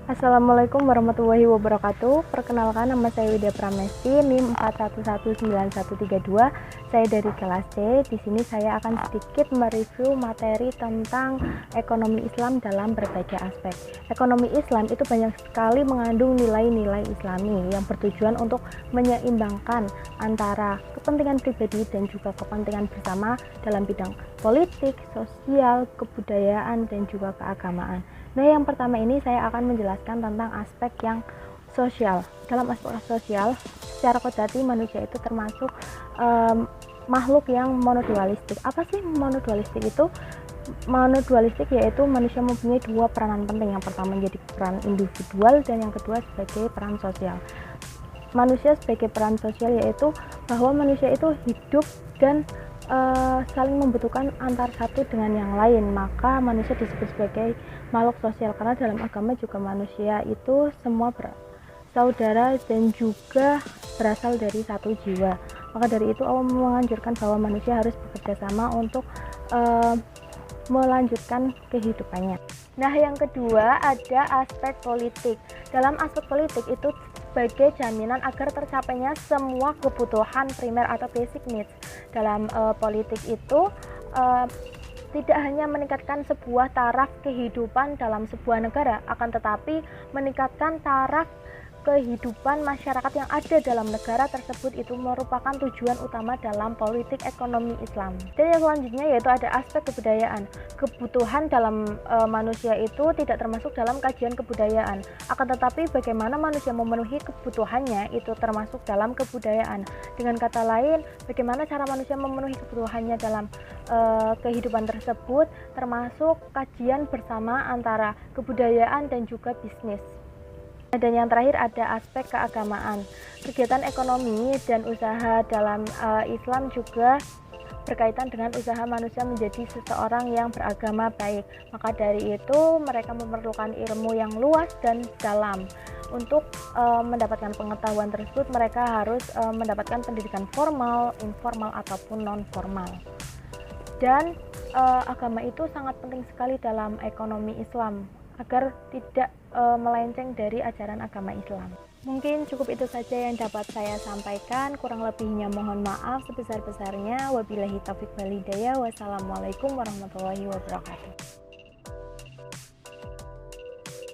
Assalamualaikum warahmatullahi wabarakatuh. Perkenalkan, nama saya Widya Pramesti, NIM 41119132. Saya dari kelas C. Di sini saya akan sedikit mereview materi tentang ekonomi Islam dalam berbagai aspek. Ekonomi Islam itu banyak sekali mengandung nilai-nilai Islami yang bertujuan untuk menyeimbangkan antara kepentingan pribadi dan juga kepentingan bersama dalam bidang politik, sosial, kebudayaan, dan juga keagamaan. Nah, yang pertama ini saya akan menjelaskan tentang aspek yang sosial. Dalam aspek sosial, secara kodati manusia itu termasuk makhluk yang monodualistik. Apa sih monodualistik itu? Monodualistik yaitu manusia mempunyai dua peranan penting. Yang pertama menjadi peran individual dan yang kedua sebagai peran sosial. Manusia sebagai peran sosial yaitu bahwa manusia itu hidup dan saling membutuhkan antar satu dengan yang lain, maka manusia disebut sebagai makhluk sosial karena dalam agama juga manusia itu semua bersaudara dan juga berasal dari satu jiwa. Maka dari itu Allah menganjurkan bahwa manusia harus bekerja sama untuk melanjutkan kehidupannya. Nah, yang kedua ada aspek politik. Dalam aspek politik itu sebagai jaminan agar tercapainya semua kebutuhan primer atau basic needs. Dalam politik itu tidak hanya meningkatkan sebuah taraf kehidupan dalam sebuah negara, akan tetapi meningkatkan taraf kehidupan masyarakat yang ada dalam negara tersebut. Itu merupakan tujuan utama dalam politik ekonomi Islam. Dan yang selanjutnya yaitu ada aspek kebudayaan. Kebutuhan dalam manusia itu tidak termasuk dalam kajian kebudayaan, akan tetapi bagaimana manusia memenuhi kebutuhannya itu termasuk dalam kebudayaan. Dengan kata lain, bagaimana cara manusia memenuhi kebutuhannya dalam kehidupan tersebut termasuk kajian bersama antara kebudayaan dan juga bisnis. Dan yang terakhir ada aspek keagamaan. Kegiatan ekonomi dan usaha dalam Islam juga berkaitan dengan usaha manusia menjadi seseorang yang beragama baik. Maka dari itu mereka memerlukan ilmu yang luas dan dalam. Untuk mendapatkan pengetahuan tersebut mereka harus mendapatkan pendidikan formal, informal ataupun non formal. Dan agama itu sangat penting sekali dalam ekonomi Islam agar tidak melenceng dari ajaran agama Islam. Mungkin cukup itu saja yang dapat saya sampaikan, kurang lebihnya mohon maaf sebesar-besarnya. Wabillahi taufiq wal hidayah. Wassalamualaikum warahmatullahi wabarakatuh.